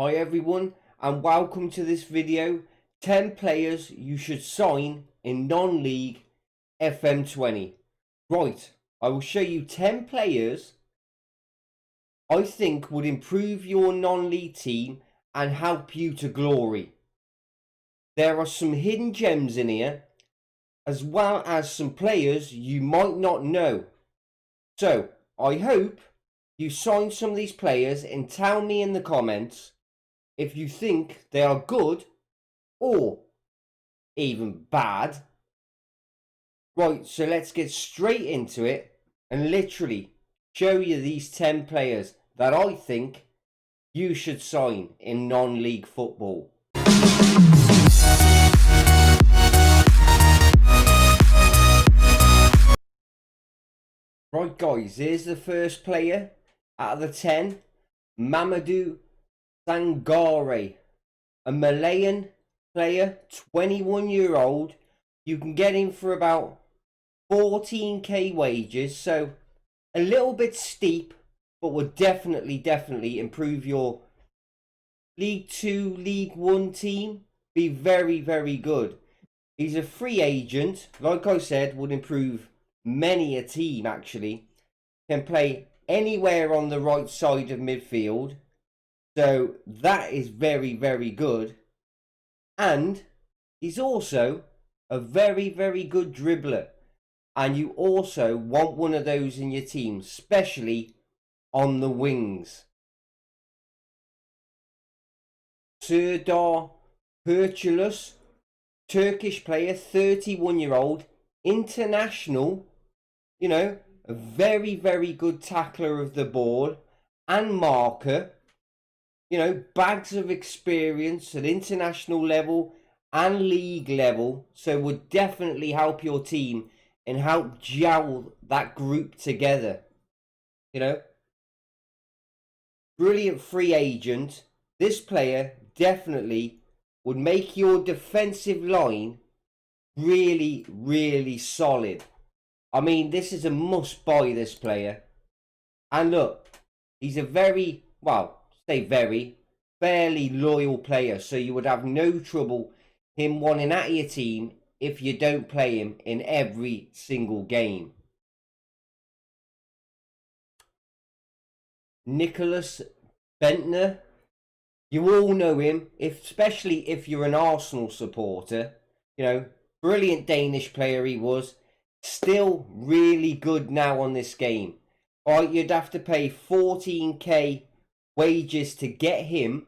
Hi everyone and welcome to this video. 10 players you should sign in non-league FM20. Right, I will show you 10 players I think would improve your non-league team and help you to glory. There are some hidden gems in here, as well as some players you might not know. So, I hope you sign some of these players and tell me in the comments if you think they are good or even bad. Right, so let's get straight into it and literally show you these 10 players that I think you should sign in non-league football. Right guys, here's the first player out of the 10. Mamadou Traore, a Malayan player, 21-year-old. You can get him for about 14k wages, so a little bit steep, but would definitely improve your League 2, League 1 team. Be very good. He's a free agent, like I said, would improve many a team actually. Can play anywhere on the right side of midfield, so that is very good. And he's also a very good dribbler, and you also want one of those in your team, especially on the wings. Serdar Kurtulus, Turkish player, 31-year-old, international, you know, a very good tackler of the ball and marker, you know, bags of experience at international level and league level, so would definitely help your team and help gel that group together. You know, brilliant free agent. This player definitely would make your defensive line really solid. I mean, this is a must buy, this player. And look, he's a very, well, say very, fairly loyal player, so you would have no trouble him wanting out of your team if you don't play him in every single game. Nicholas Bentner, you all know him, especially if you're an Arsenal supporter. You know, brilliant Danish player he was. Still really good now on this game. Alright, you'd have to pay 14k wages to get him.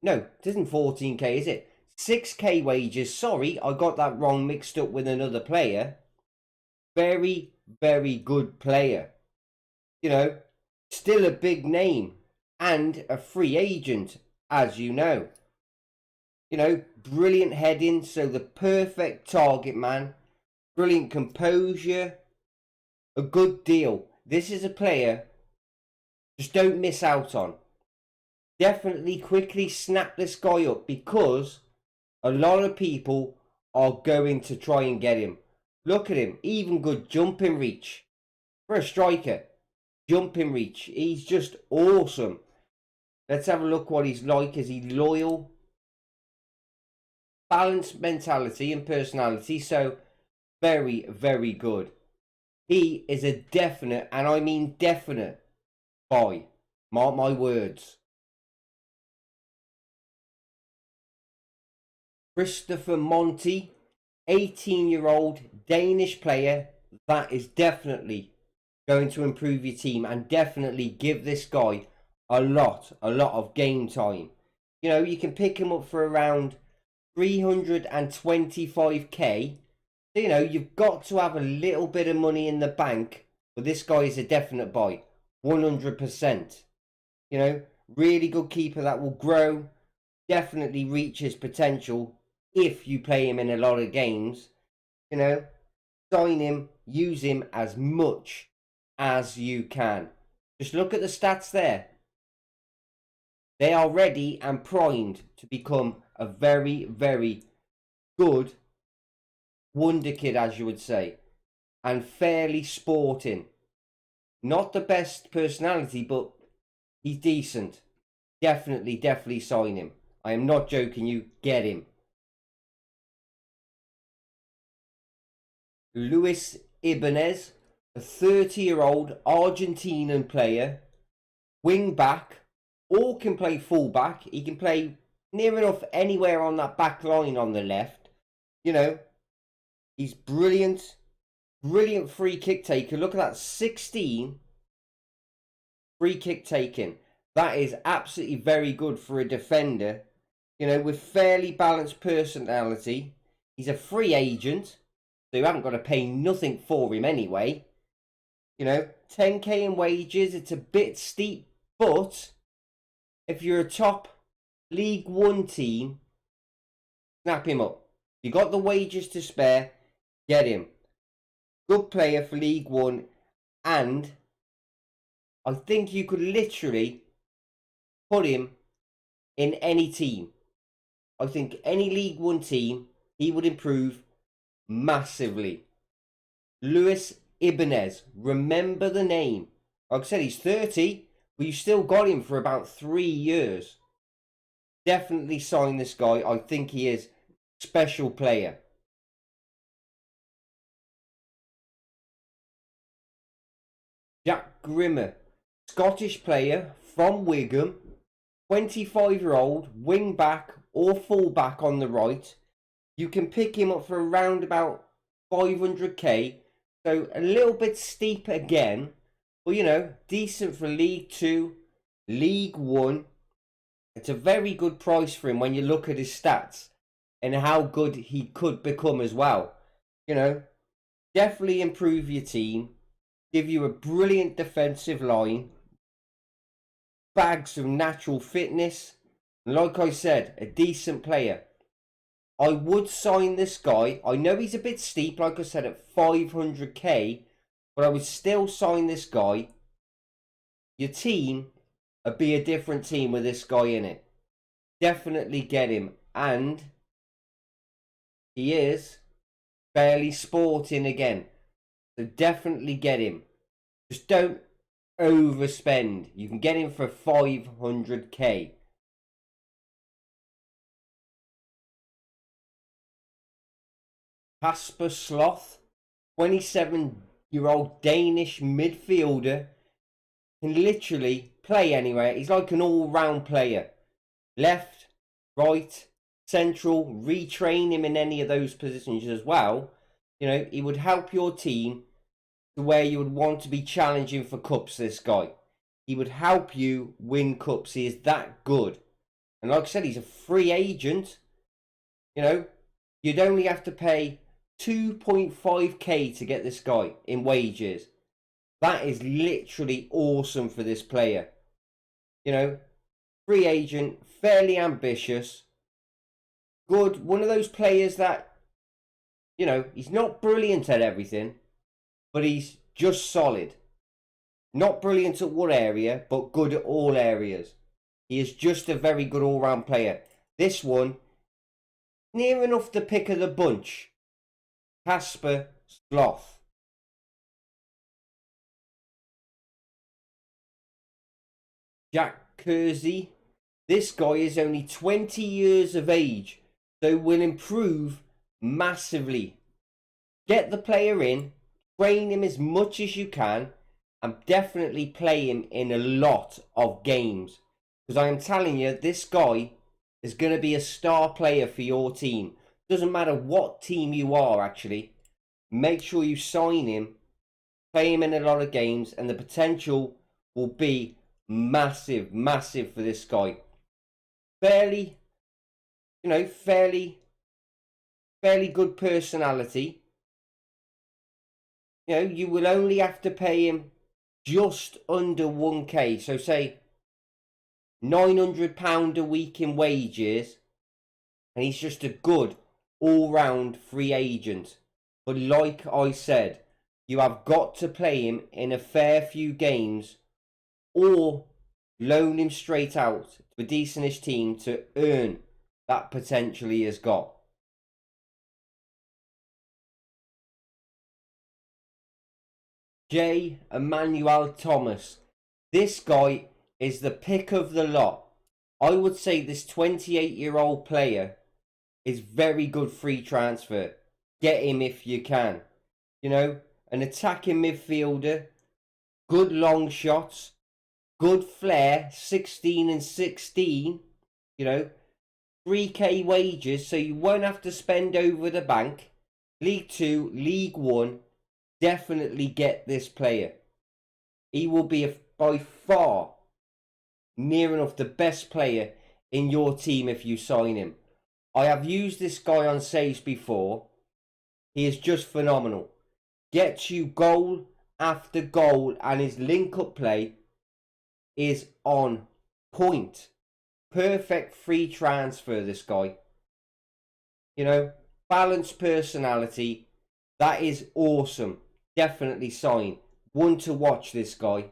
No, it isn't 14k, is it? 6k wages. Sorry, I got that wrong, mixed up with another player. Very good player. You know, still a big name and a free agent, as you know. You know, brilliant heading, so the perfect target man. Brilliant composure. A good deal. This is a player just don't miss out on. Definitely quickly snap this guy up, because a lot of people are going to try and get him. Look at him, even good jumping reach. For a striker, jumping reach. He's just awesome. Let's have a look what he's like. Is he loyal? Balanced mentality and personality, so very good. He is a definite, and I mean definite, buy. Mark my words. Christopher Monty, 18-year-old Danish player. That is definitely going to improve your team and definitely give this guy a lot of game time. You know, you can pick him up for around 325k. So, you know, you've got to have a little bit of money in the bank, but this guy is a definite buy, 100%. You know, really good keeper that will grow, definitely reach his potential if you play him in a lot of games. You know, sign him, use him as much as you can. Just look at the stats there. They are ready and primed to become a very good wonder kid, as you would say, and fairly sporting. Not the best personality, but he's decent. Definitely sign him. I am not joking you. Get him. Luis Ibanez, a 30-year-old Argentinian player, wing back, or can play full back. He can play near enough anywhere on that back line on the left. You know, he's brilliant. Brilliant free kick taker. Look at that, 16 free kick taken. That is absolutely very good for a defender. You know, with fairly balanced personality. He's a free agent, so you haven't got to pay nothing for him anyway. You know, 10k in wages, it's a bit steep, but if you're a top League One team, snap him up. You got the wages to spare, get him. Good player for League One, and I think you could literally put him in any team. I think any League One team, he would improve massively. Luis Ibanez, remember the name. Like I said, he's 30, but you still got him for about 3 years. Definitely sign this guy. I think he is a special player. Jack Grimmer, Scottish player from Wigan, 25-year-old, wing back or full back on the right. You can pick him up for around about 500k, so a little bit steep again, but you know, decent for League 2, League 1. It's a very good price for him when you look at his stats and how good he could become as well. You know, definitely improve your team, give you a brilliant defensive line, bags of natural fitness, and like I said, a decent player. I would sign this guy. I know he's a bit steep, like I said, at 500k, but I would still sign this guy. Your team would be a different team with this guy in it. Definitely get him, and he is fairly sporting again, so definitely get him. Just don't overspend. You can get him for 500k. Casper Slom, 27-year-old Danish midfielder, can literally play anywhere. He's like an all-round player. Left, right, central, retrain him in any of those positions as well. You know, he would help your team to where you would want to be challenging for cups, this guy. He would help you win cups. He is that good. And like I said, he's a free agent. You know, you'd only have to pay 2.5k to get this guy in wages. That is literally awesome for this player. You know, free agent, fairly ambitious, good. One of those players that, you know, he's not brilliant at everything, but he's just solid. Not brilliant at one area, but good at all areas. He is just a very good all-round player. This one, near enough the pick of the bunch. Casper Slom. Jack Kersey. This guy is only 20 years of age, so will improve massively. Get the player in, train him as much as you can, and definitely play him in a lot of games. Because I am telling you, this guy is going to be a star player for your team. Doesn't matter what team you are, actually. Make sure you sign him, play him in a lot of games, and the potential will be massive for this guy. Fairly good personality. You know, you will only have to pay him just under 1k. So say £900 a week in wages, and he's just a good all-round free agent. But like I said, you have got to play him in a fair few games or loan him straight out to a decentish team to earn that potential he has got. Emmanuel Thomas. This guy is the pick of the lot. I would say this 28-year-old player is very good free transfer. Get him if you can. You know, an attacking midfielder, good long shots, good flair, 16 and 16, you know, 3k wages, so you won't have to spend over the bank. League 2, League 1, definitely get this player. He will be by far near enough the best player in your team if you sign him. I have used this guy on saves before. He is just phenomenal. Gets you goal after goal, and his link-up play is on point. Perfect free transfer, this guy. You know, balanced personality. That is awesome. Definitely sign. One to watch, this guy.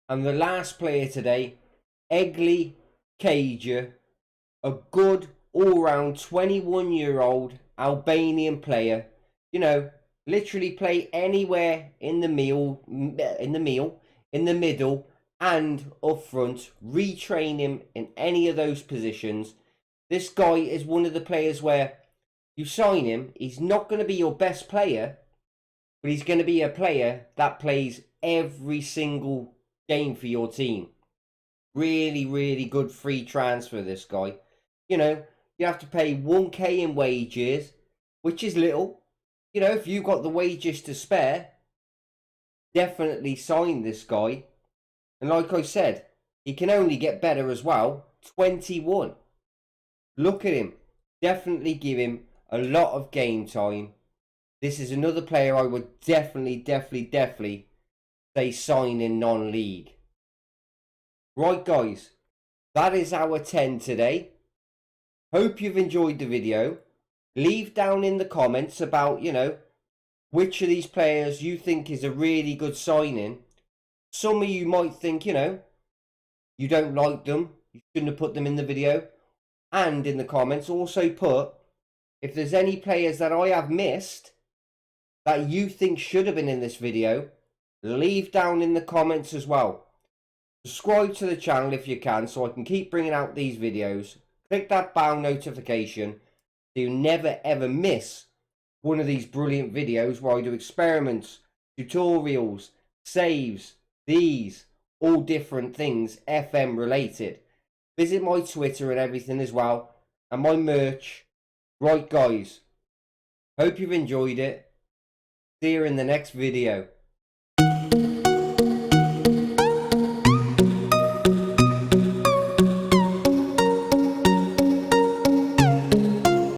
And the last player today, Egli Kaja, a good all-round 21-year-old Albanian player. You know, literally play anywhere in the middle, and up front. Retrain him in any of those positions. This guy is one of the players where you sign him, he's not going to be your best player, but he's going to be a player that plays every single game for your team. Really, really good free transfer, this guy. You know, you have to pay 1k in wages, which is little. You know, if you've got the wages to spare, definitely sign this guy. And like I said, he can only get better as well. 21. Look at him. Definitely give him a lot of game time. This is another player I would definitely say sign in non-league. Right, guys, that is our 10 today. Hope you've enjoyed the video. Leave down in the comments about, you know, which of these players you think is a really good signing. Some of you might think, you know, you don't like them, you shouldn't have put them in the video. And in the comments also put if there's any players that I have missed that you think should have been in this video. Leave down in the comments as well. Subscribe to the channel if you can, so I can keep bringing out these videos. Click that bell notification so you never ever miss one of these brilliant videos where I do experiments, tutorials, saves, these, all different things FM related. Visit my Twitter and everything as well, and my merch. Right, guys, hope you've enjoyed it. See you in the next video.